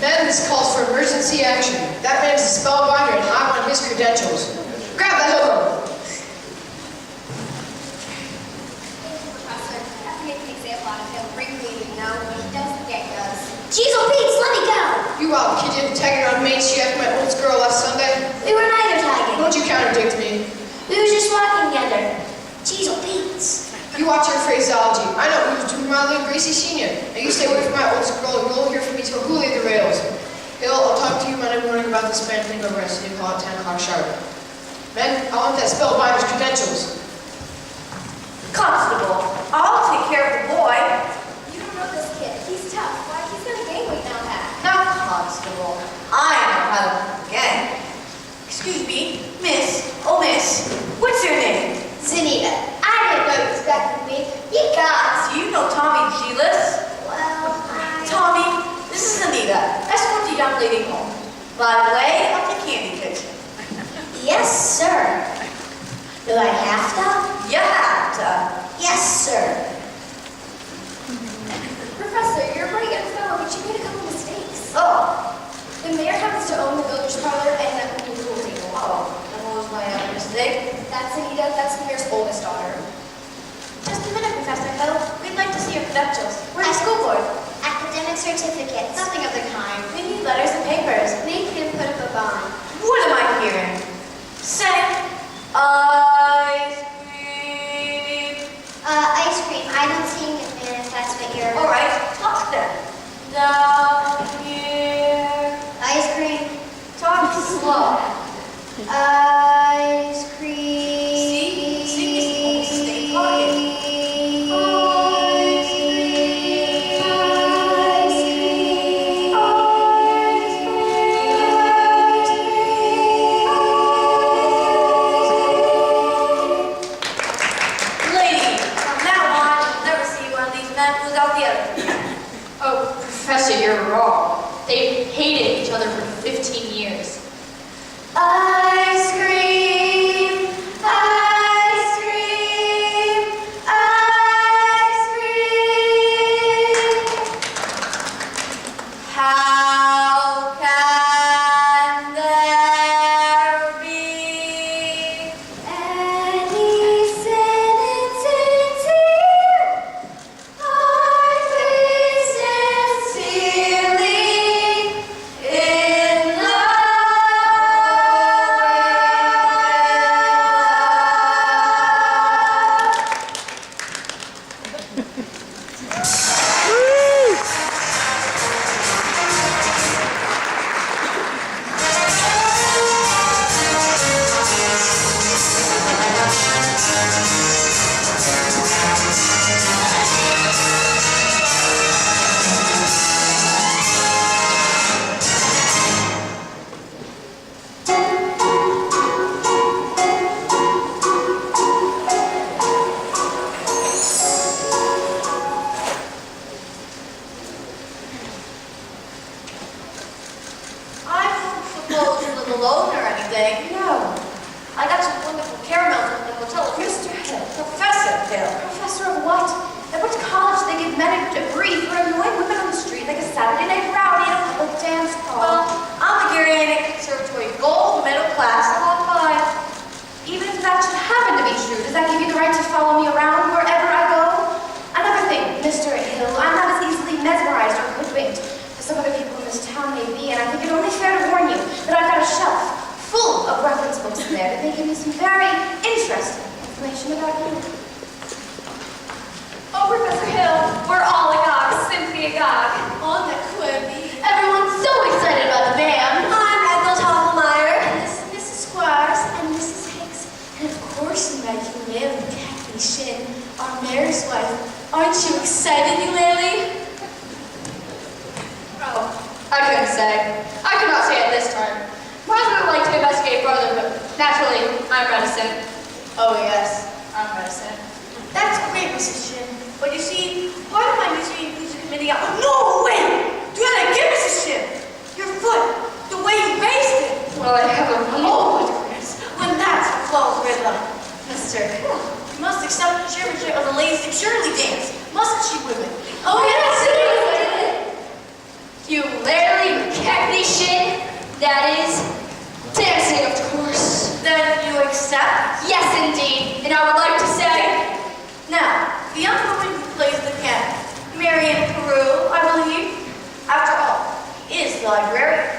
Men, this calls for emergency action. That man's a spellbinder and I want his credentials. Grab that hobo! Professor, I have to make an example out of him. Briefly, you know, he does the gang does. Jeez, oh Pete, let me go! You wild kid didn't tag it on Main Street after my oldest girl last Sunday? We were neither tagging. Don't you contradict me? We were just walking together. Jeez, oh Pete. You watch your phraseology. I know we were doing my little Gracie Senior. Now you stay away from my oldest girl and you'll hear from me till Hoolie the rails. Bill, I'll talk to you Monday morning about this man being arrested. You call at 10 o'clock sharp. Men, I want that spellbinder's credentials. Constable, I'll take care of the boy. You don't know this kid. He's tough. Why? He's got a gang weight down pat. Now, Constable, I know how to gang. Excuse me, miss, oh miss, what's your name? Zenita, I didn't know you expected me. You got. Do you know Tommy Gilas? Well, Tommy, this is Anita. Escort the young lady home. By the way, up the candy kitchen. Yes, sir. Do I have to? You have to. Yes, sir. Professor, you're a bright young fellow, but you made a couple mistakes. Oh, The mayor happens to own the billiards parlor and that pool table. oh, and what was my other mistake? That's Anita. That's the mayor's oldest daughter. Just a minute, Professor Hill. We'd like to see your credentials. Where's the school board? Academic certificates. Nothing of the kind. We need letters and papers. Make him put up a bond. What am I hearing? Say, ice cream. Ice cream. I don't see if that's what you're... All right, talk then. Down here. Ice cream. Talk slow. Ice cream. See, Miss stay talking. Ice cream. Ice cream. Lady, from now on, you'll never see one of these men without the other. Oh, Professor, you're wrong. They've hated each other for 15 years. Ice cream. Ice cream. Ice cream. How can there be Any sentence here? Heart is sincerely in I don't suppose you live alone or anything? No. I got some wonderful caramels in the hotel. Mr. Hill. Professor Hill. Professor of what? At which college they give men a degree for annoying women on the street like a Saturday night rowdy at a public dance Well, hall? I'm the Gary Conservatory Gold Middle Class Top 5. Even if that should happen to be true, does that give you the right to follow me around wherever I go? Another thing, Mr. Hill, I'm not as easily mesmerized or hoodwinked as some other people in this town may be, and I think it only fair to warn you that I've got a shelf full of reference books in there that may give you some very interesting information about you. Oh, Professor Hill, we're all agog, simply agog. On the Quibi. Everyone's so excited about the band. I'm Ethel Toffelmeyer. And this is Mrs. Squires and Mrs. Hicks. And of course, Eulalie Kathy Shin, our mayor's wife. Aren't you excited, Eulalie? Oh, I couldn't say. I could not say it this time. My husband would like to investigate further, but naturally, I'm reticent. Oh, yes. I'm reticent. That's great, Mrs. Shin. But you see, part of my museum music committee out. No, wait! Do that again, Mrs. Shin! Your foot, the way you raised it. Well, I have a Oh, goodness. When that's a flow rhythm. Mr. Hill, you must accept the chairmanship of the Ladies of Shirley dance, mustn't you, women? Oh, yes, it is. You later barely recognition. That is dancing, of course. Then you accept? Yes, indeed. And I would like to say, Now, the young woman who plays the piano, Marion Peru, I believe. After all, he is the librarian.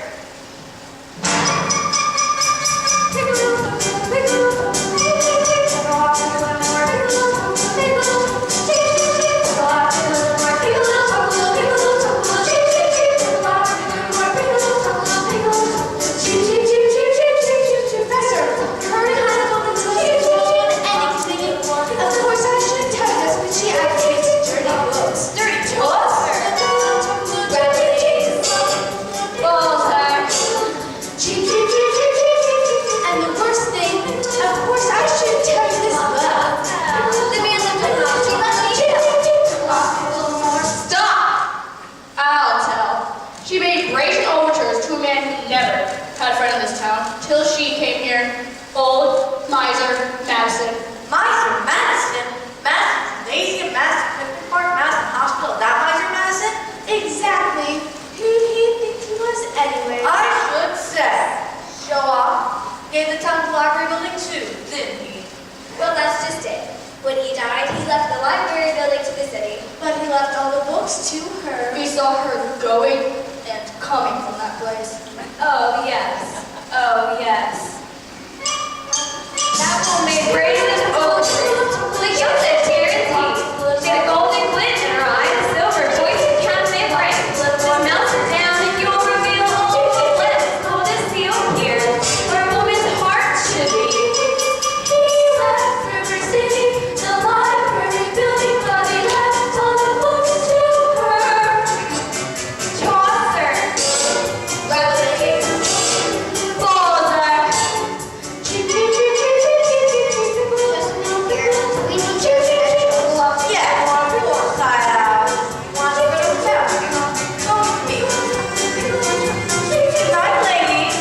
till she came here. Old miser Madison. Miser Madison? Madison's lazy, Madison Clifton Park, Madison Hospital. That miser Madison? exactly. Who do you think he was anyway? I should say. Show off. Gave the town the library building too, didn't he? Well, that's just it. When he died, he left the library building to the city. But he left all the books to her. We saw her going and coming from that place. Oh, yes. Oh, yes. That woman made praises poetry. Like you said, Terrence, she had a golden glint in her eye, a silver voice, and counterfeit ring. What melts her down and you'll reveal all the bliss, all this seal here, where a woman's heart should be. He left River City, the library building, but he left all the books to her. Chaucer, Rabelais, Balzac. Yeah, poor side out. Want to go to town, you know? Go with me. Good night, ladies.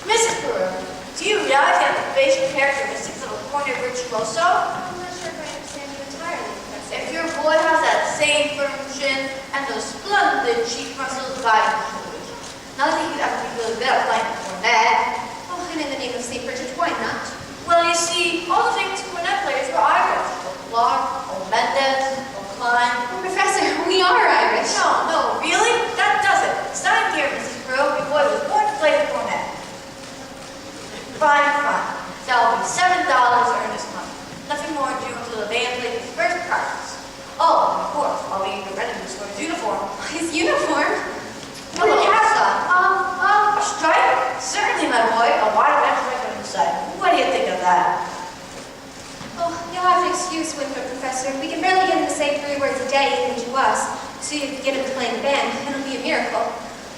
Mrs. Brewer, do you realize you have the facial characteristics of a cornered virtuoso? I'm not sure if I understand you entirely, Professor. If your boy has that same firm chin and those splendid cheek muscles of Irish shoulders, not that he could ever be really good at playing the cornet. Oh, and in the name of St. Bridget, why not? Well, you see, all the famous cornet players were Irish. Clark, old Mendez, old Klein. Oh, Professor, we are Irish. No, really? That does it. Sign here, Mrs. Brewer. Your boy was born to play the cornet. Fine. That'll be $7 earnest money. Nothing more due until the band plays its first practice. Oh, and of course, I'll be in the readiness for his uniform. His uniform? What do you have, son? A stripe? Certainly, my boy. A wide red stripe on the side. What do you think of that? Oh, you'll have to excuse Winthrop, Professor. We can barely get him to say 3 words a day, even to us. So you can get him to play in the band. It'll be a miracle.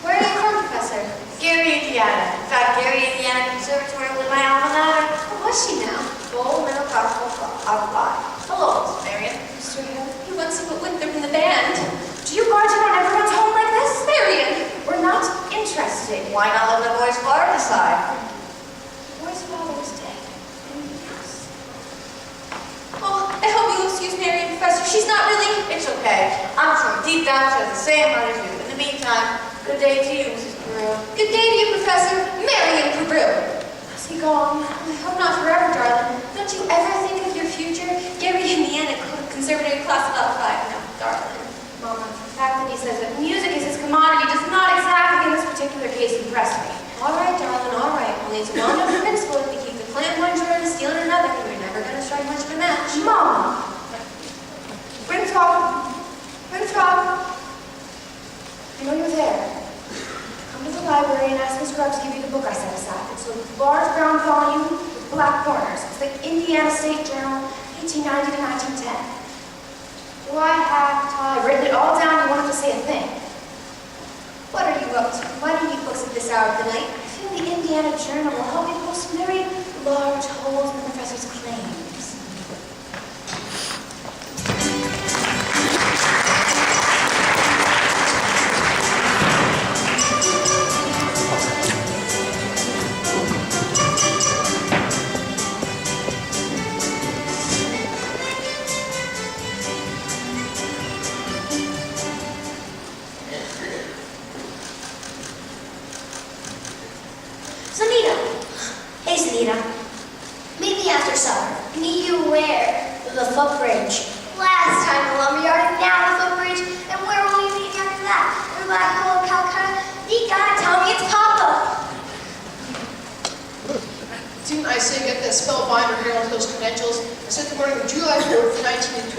Where are you from, Professor? Gary, Indiana. In fact, Gary, Indiana Conservatory was my alma mater. Where was she now? Full middle class outside. Hello, Miss Marion. Mr. Hill, he wants to put Winthrop in the band. Do you guards want everyone's home like this? Marion, we're not interested. Why not let the boys' father decide? Boy's father is dead. Yes. Oh, I hope you'll excuse Marion, Professor. She's not really... It's okay. I'm sure deep down she has the same heart as you. In the meantime, good day to you, Mrs. Peru. Good day to you, Professor. Marion Peru. Has he gone? I hope not forever, darling. Don't you ever think of your future? Gary, Indiana, conservative class of 5. No, darling. Mama, the fact that he says that music is his commodity does not exactly, in this particular case, impress me. All right, darling, all right. Only it's well known principle that we keep the plant one drawer and the steel in another, and we're never never gonna strike much of a match. Mama! Winthrop! Winthrop! I know you're there. Come to the library and ask Miss Grubb to give you the book I set aside. It's a large brown volume with black corners. It's the Indiana State Journal, 1890 to 1910. Do I have time? I've written it all down. You won't have to say a thing. What are you up to? Why do you read books at this hour of the night? I feel the Indiana Journal will help me poke some very large holes in the professor's claims. Zanita. Hey, Zanita. Meet me after supper. Meet you where? The footbridge. Last time the lumberyard and now the footbridge. And where will we meet after that? In the Black Hole of Calcutta? You gotta tell me it's Papa. Didn't I say get that spellbinder here onto those credentials? I sent the morning of July 4th, 1912.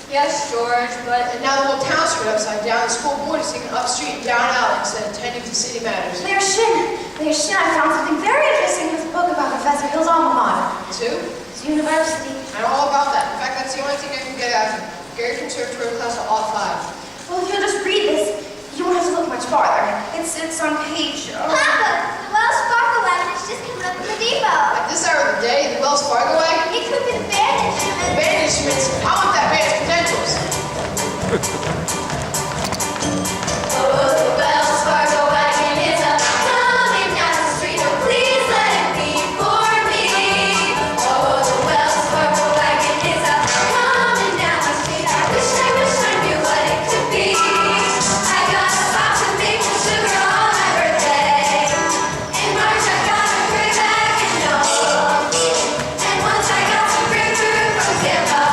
Yes, George, but And now the whole town's turned upside down. The school board is taking up street and down alley instead of tending to city matters. Mayor Shin, I found something very interesting in this book about Professor Hill's alma mater. Two? It's university. I know all about that. In fact, that's the only thing I can get after. Gary Conservatory class of all 5. Well, if you'll just read this, you won't have to look much farther. It's on page... Papa, the Wells Fargo wagon is just coming up from the depot. At this hour of the day, the Wells Fargo wagon? It could be the band instrument. Band instruments. I want that band's credentials. The Wells Fargo wagon is a coming down the street. Oh, please let it be for me. Oh, the Wells Fargo wagon is a coming down the street. I wish I knew what it could be. I got a box of maple sugar on my birthday. In March I got a great bag and no. And once I got some grapefruit from Tampa.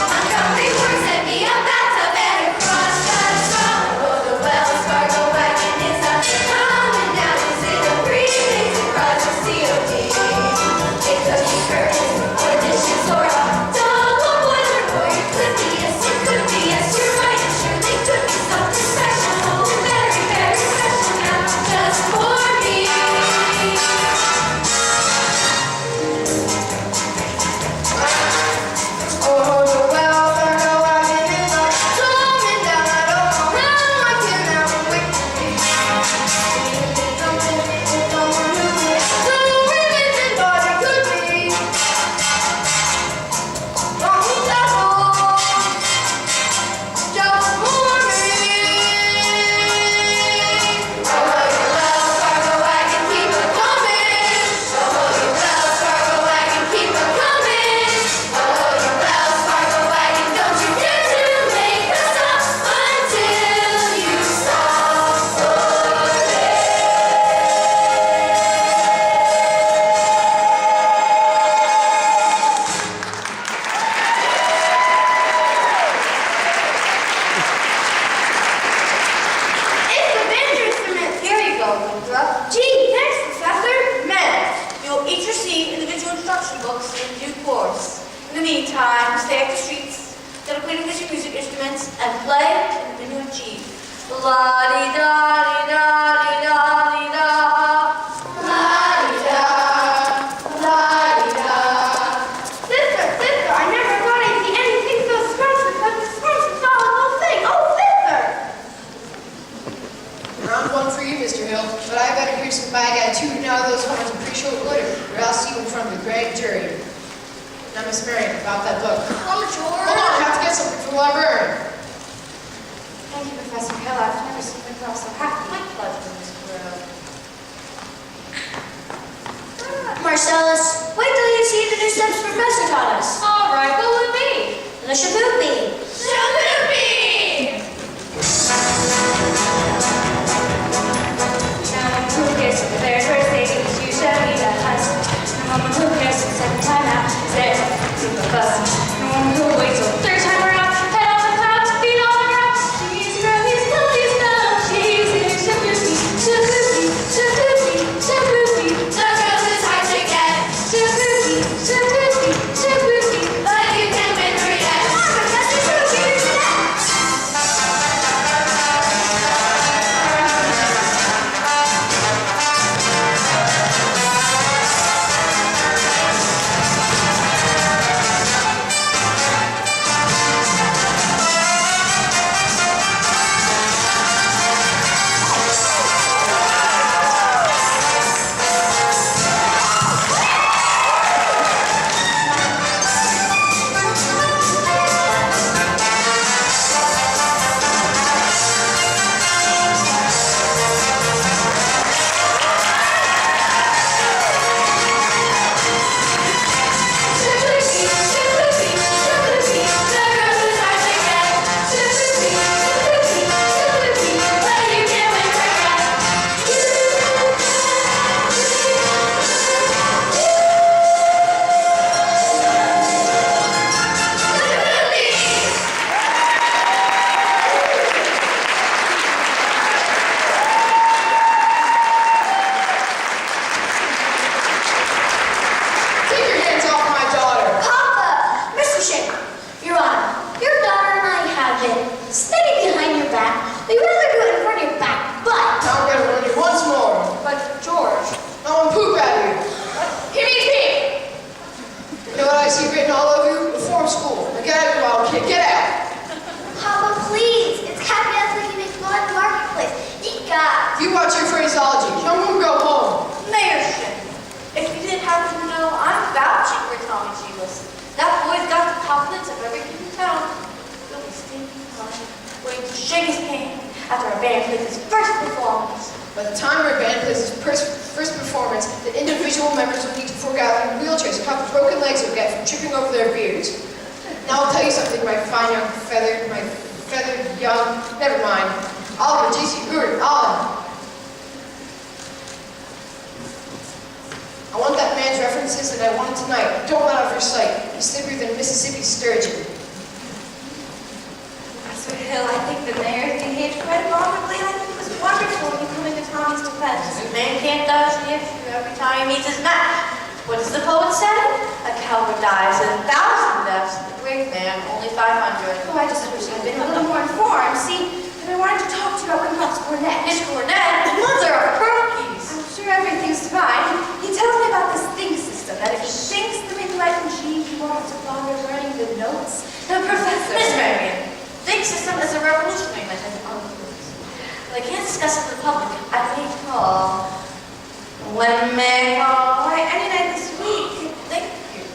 Montgomery works at me a bathtub and a cross cut straw. Oh, the Wells Fargo wagon is a coming down. Is it a briefcase across the COD? It could be curtains or dishes or a double boiler or it could be yes, it could be yes. You're right, it surely could be something special, very, very special now, just for me. Oh, the Wells Fargo wagon is a coming down. I don't know how I can ever wait to be. Someone who is so religion, but it could be. Wrong devil, just for me. Oh, the Wells Fargo wagon, keep it coming. Oh, the Wells Fargo wagon, keep it coming. Oh, the Wells Fargo wagon, don't you dare to make us stop until you stop for It's the band instrument. Here you go, Winthrop. Gee, thanks, Professor. Men, you'll each receive individual instruction books in due course. In the meantime, stay up the streets, get acquainted with your music instruments, and play in the minute G. La-di-da-di-da-di-da-di-da. La-di-da, la-di-da. Sister, I never thought I'd see anything so scrumptious, but the scrumptious whole thing. Oh, sister! Round one for you, Mr. Hill, but I better hear some bag attitude now those horns of pretty short glitter, or I'll see you in front of the grand jury. Now, Miss Marion, about that book. Oh, George. Hold on, I have to get something from the librarian. Thank you, Professor Hill. I've never seen a girl so happy. My pleasure, Miss Carrera. Marcellus, wait till you see the new steps Professor taught us. all right, what would it be? The Shaboopy. Shaboopy! Now, who cares if the very first day you shall be that husk? No one who cares if the second time out is there to the bus. No one who waits till third time around, head on the clouds, feet on the ground. She's ready, please no, she's here, Shaboopy, Shaboopy, Shaboopy, Shaboopy. The girl is hard to get. Shaboopy, Shaboopy, Shaboopy. town, you'll be stinking hot, waiting to shake his hand after our band plays its first performance. By the time our band plays its first performance, the individual members will need to fork out in wheelchairs and how broken legs will get from tripping over their beards. Now I'll tell you something, my fine young feathered, young, never mind. Oliver, J.C. Gordon, Oliver. I want that man's references and I want it tonight. Don't let out of your sight. He's slippier than Mississippi sturgeon. Professor Hill, I think the mayor behaved quite abominably. I think it was wonderful you coming to Tommy's defense. A man can't dodge the issue every time he meets his match. What does the poet say? A coward dies 1,000 deaths. The brave man, only 500. Oh, I just wish I'd been a little more informed. See, I wanted to talk to you about Windrock's cornet. His cornet? The mother of pearl keys. I'm sure everything's fine. He tells me about this think system, that if he thinks the midwife and G, he won't have to bother learning the notes. The professor... Miss Marion, think system is a revolutionary method of influence. But I can't discuss it in the public. I may call. When may I call? Why, any night this week. Thank you.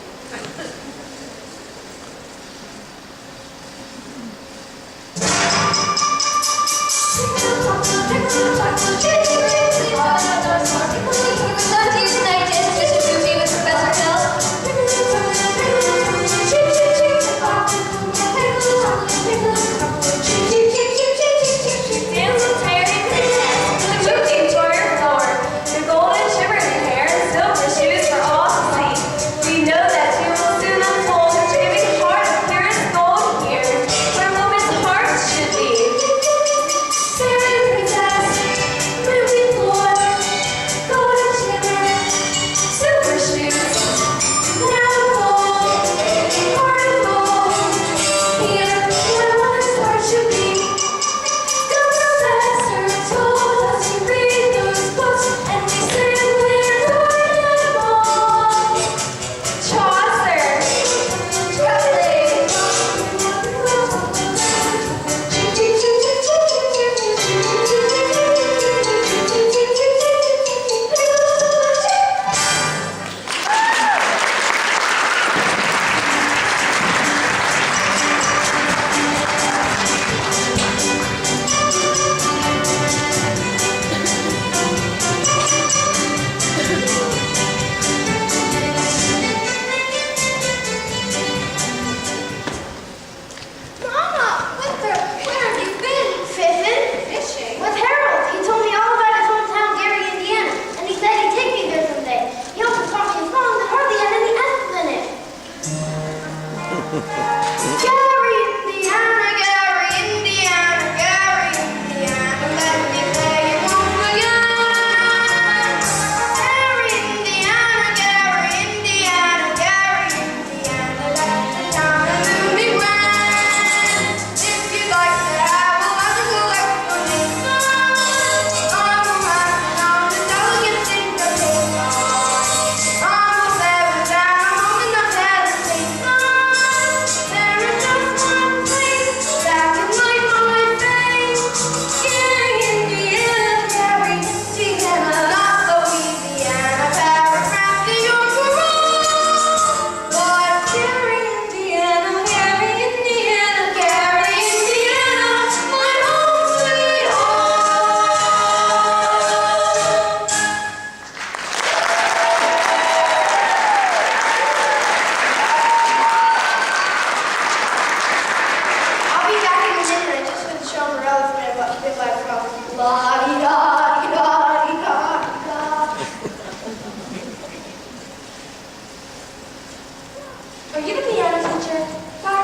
Are you the piano teacher?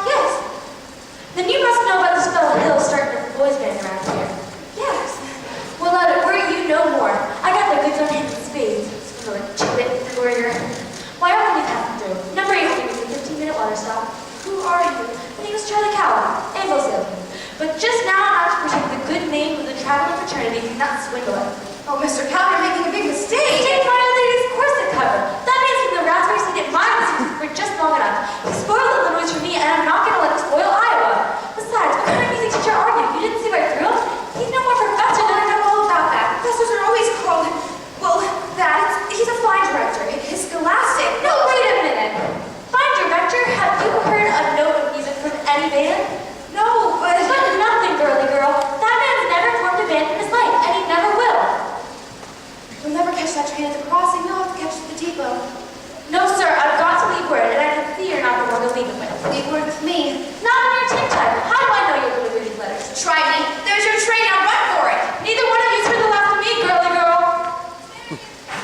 Yes. Then you must know about this fellow Hill starting a boys band around here. Yes. Well, were you know more? I got the goods on him in spades. Sort of chip lawyer. Why often we pass through? Number 8 was a 15-minute water stop. Who are you? My name is Charlie Cowan, anvil salesman. But just now I'm out to protect the good name of the traveling fraternity, not swindle it. Oh, Mr. Cowan, you're making a big mistake. Take my lady's corset cover. That means from the raspberry seed at my business for just long enough. He spoiled the Illinois for me, and I'm not going to let him spoil Iowa. Besides, what kind of music teacher are you? You didn't see right through him? He's no more professor than I know all about that. Professors are always called, well, he's a fine director. His scholastic. No, wait a minute. Fine director, have you heard a note of music from any word with me. Not on your tin type. How do I know you'll deliver these letters? Try me. There's your train. Now run for it. Neither one of you's heard the last of me, girly girl.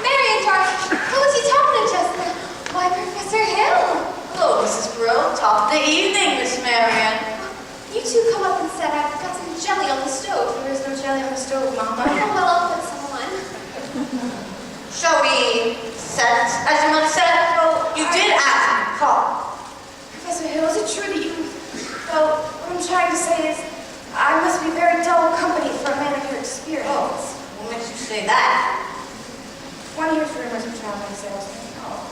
Marion, darling, who was he talking to just now? Why, Professor Hill. Hello, Mrs. Brill. Top of the evening, Miss Marion. You two come up and said I've got some jelly on the stove. There is no jelly on the stove, Mama. Oh, well, I'll put some on. Shall we set, as your mother said? Well, you did ask me to call. Professor Hill, is it true that you... Well, what I'm trying to say is I must be very dull company for a man of your experience. Oh, what makes you say that? One hears rumors of traveling salesmen. Oh,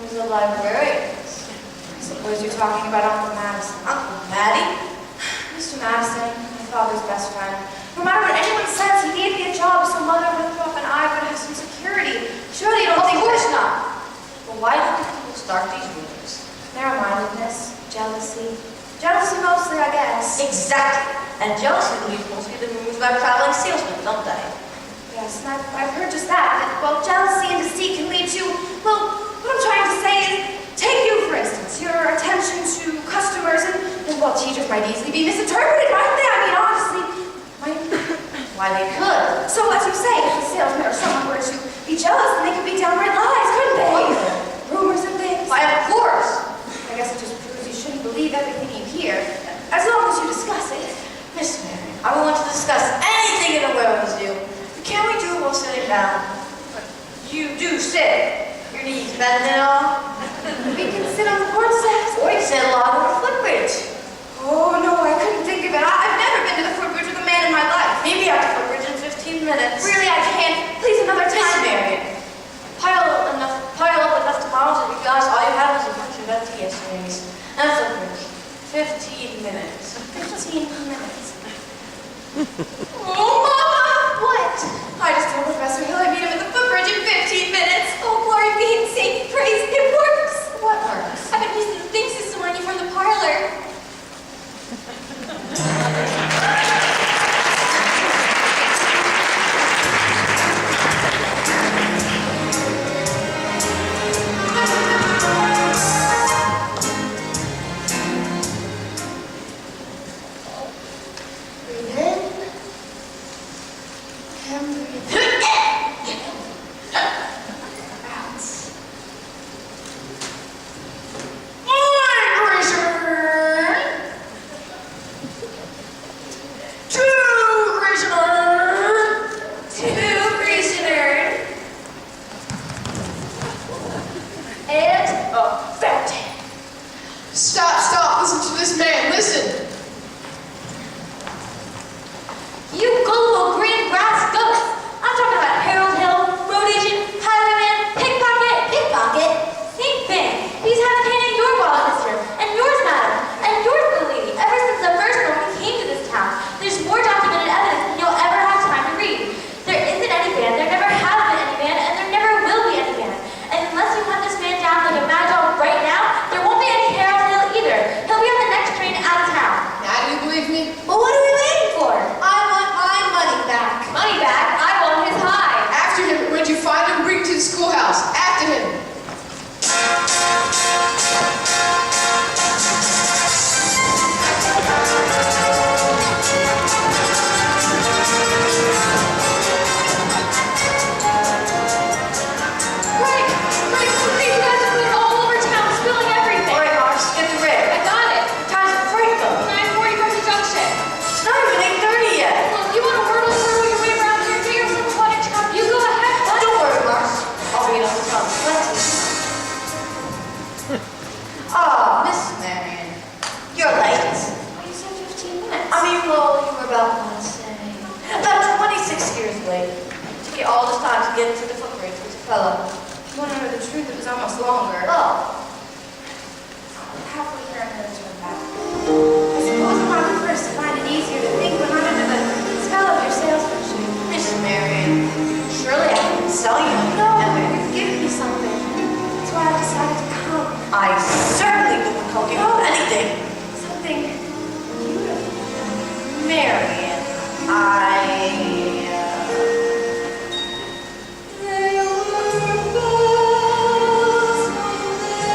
who's a librarian? I suppose you're talking about Uncle Madison. Uncle Matty? Mr. Madison, my father's best friend. No matter what anyone says, he gave me a job so Mother, Winthrop, and I would have some security. Surely you don't think... Of course not. Well, why do people start these rumors? Narrow-mindedness, jealousy. Jealousy mostly, I guess. Exactly. And jealousy leads mostly to rumors about traveling salesmen, don't they? Yes, and I've heard just that. Well, jealousy and deceit can lead to... Well, what I'm trying to say is, take you, for instance, your attention to customers and well, teachers might easily be misinterpreted, mightn't they? I mean, honestly, Why they could. So, as you say, if a salesman or someone were to be jealous, then they could be downright lies, couldn't they? Rumors and things. Why, of course. I guess it just proves you shouldn't believe everything you hear, as long as you discuss it. Miss Marion, I want to discuss anything in the world with you. But can we do it while sitting down? You do sit. Your knees bend and all. We can sit on the porch steps. Or you can sit along on a footbridge. Oh, no, I couldn't think of it. I've never been to the footbridge with a man in my life. Maybe at the footbridge in 15 minutes. Really, I can't. Please, another Miss time. Marion, pile up enough tomorrows that you guys, all you have is a bunch of empty yesterday's. And a footbridge. 15 minutes. 15 minutes. Oh, Mama! What? I just told Professor Hill I'd meet him at the footbridge in 15 minutes. Oh, glory be and save praise. It works. What works? I've been using the thing system on you from the parlor. Breathe in. And breathe out. Stop, listen to this man, listen. You gullible green grass ghost! I'm talking about Harold Hill, road agent, highwayman, pickpocket. Pickpocket? Same thing. He's had a hand in your wallet, mister, and yours, madam, and yours, little lady, ever since the first moment he came to this town. There's more documented evidence than you'll ever have time to read. There isn't any van, there never has been any van, and there never will be any van. And unless you hunt this man down like a mad dog right now, there won't be any Harold Hill either. He'll be on the next train out of town. Now do you believe me? Well, what are we waiting for? I want my money back. Money back? I want his hide. After him, when you find him, bring him to the schoolhouse. After him. Right, you guys are going all over town, spilling everything. All right, Mars, get the rig. I got it. Time's to break them. 9:40 from the junction. It's not even 8:30 yet. Look, you want to hurdle through your way around here, do yourself a fun chop. You go ahead, bud. Don't worry, Mars. I'll be enough to come. Plenty. Ah, Miss Marion, you're late. You said 15 minutes. I mean, well, you were about, let's say, about 26 years late. It took you all this time to get to the footbridge with your fellow. If you want to know the truth, it was almost longer. Oh, Halfway here and then turn back. I suppose I'm not the first to find it easier to think when I'm under the spell of your salesmanship. Miss Marion, surely I can sell you No, anything. you've given me something. That's why I decided to come. I certainly wouldn't hold you up anything. Something beautiful. Marion, There were bells on the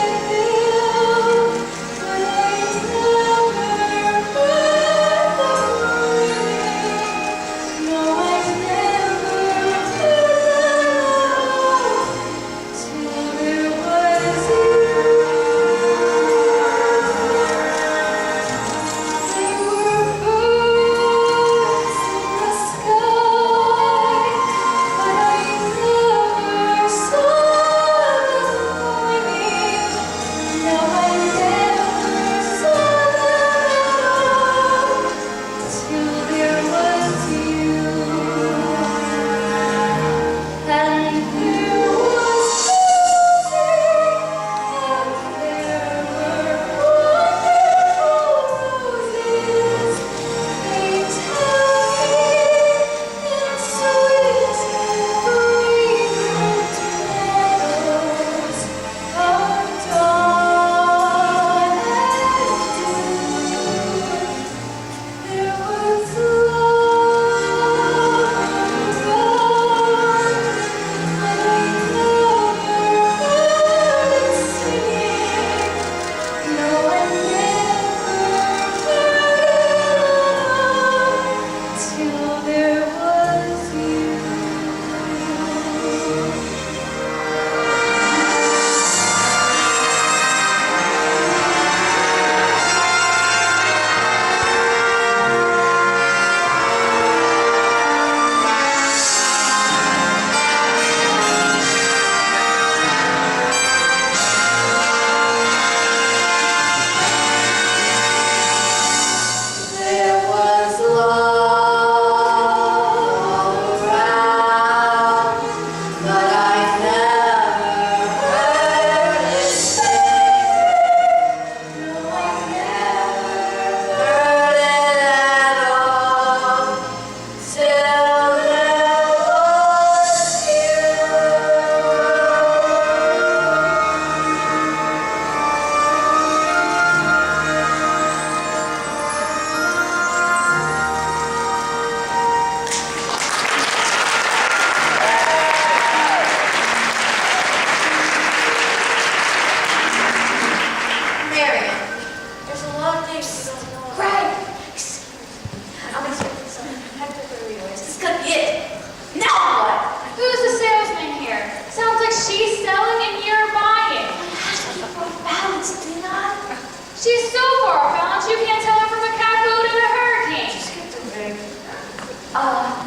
She's so far gone, you can't tell her from a catboat in a hurricane. Just get the rig.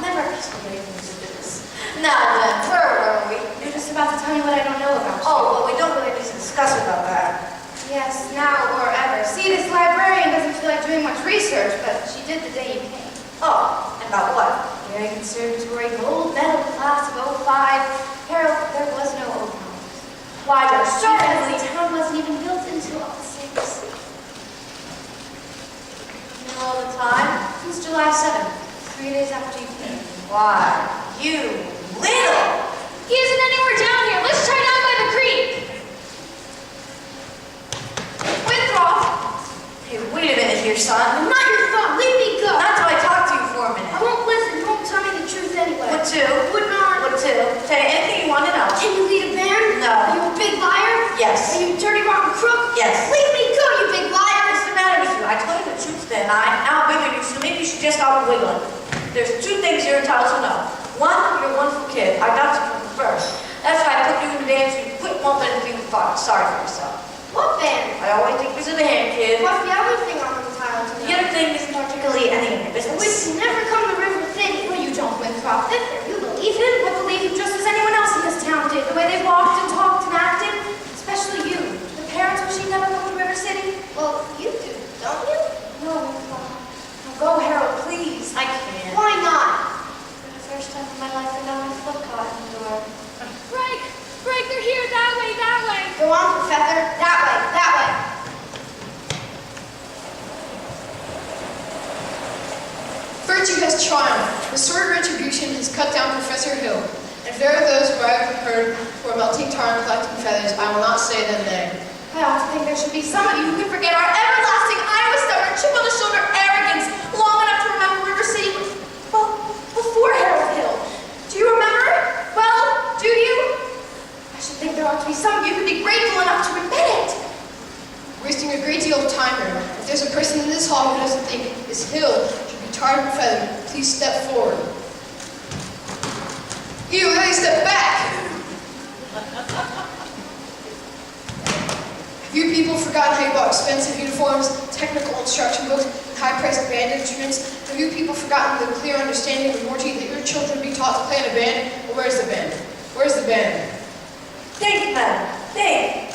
Never peaceful way to do this. Now then, where were we? You're just about to tell me what I don't know about you. Oh, well, we don't really need to discuss about that. Yes, now or ever. See, this librarian doesn't feel like doing much research, but she did the day you came. Oh, and about what? Gary Conservatory Gold Medal Class of 05. Harold, there was no open house. Why, there's so The many. town wasn't even built until 06. You know all the time? Since July 7th, 3 days after you came. Why, you little. He isn't anywhere down here. Let's try down by the creek. Winthrop! Hey, wait a minute here, son. I'm not your thumb. Leave me go. Not till I talk to you for a I minute. won't listen. You won't tell me the truth anyway. What to? Would not. What to? Tell you anything you want to know. Can you lead a band? No. Are you a big liar? Yes. Are you a dirty, rotten crook? Yes. Leave me go, you big liar! What's the matter with you? I told you the truth then. Now I'm bigger than you, so maybe you should just stop wiggling. There's two things you're entitled to know. One, you're a wonderful kid. I got you from the first. That's why I put you in the band so you quit mumbling and feeling sorry for yourself. What band? I always take this in the hand, kid. What's the other thing I'm entitled to The know? other thing isn't particularly any of your business. We can never come to River City. Well, you don't, Winthrop. You believe him? I believe him just as anyone else in this town did. The way they walked and talked and acted. Especially you. The parents wish you'd never come to River City. Well, you do, don't you? No, Winthrop. Now go, Harold, please. I can't. Why not? For the first time in my life, I got my foot caught in the door. Greg, they're here. That way. Go on, Professor. That way, that way. Virtue has triumphed. The sword of retribution has cut down Professor Hill. And if there are those who I have heard who are melting tar and collecting feathers, I will not say them nay. I also think there should be some of you who could forget our everlasting Iowa stubborn, chip-on-the-shoulder arrogance long enough to remember River City, well, before Harold Hill. Do you remember it? Well, do you? I should think there ought to be some of you who'd be grateful enough to admit it. Wasting a great deal of time here. If there's a person in this hall who doesn't think this hill should be tarred and feathered, please step forward. You, Lily, step back! Have you people forgotten how you bought expensive uniforms, technical instruction books, and high-priced band instruments? Have you people forgotten the clear understanding of mortality that your children be taught to play in a band? Or where's the band? Where's the band? Think, man. Think.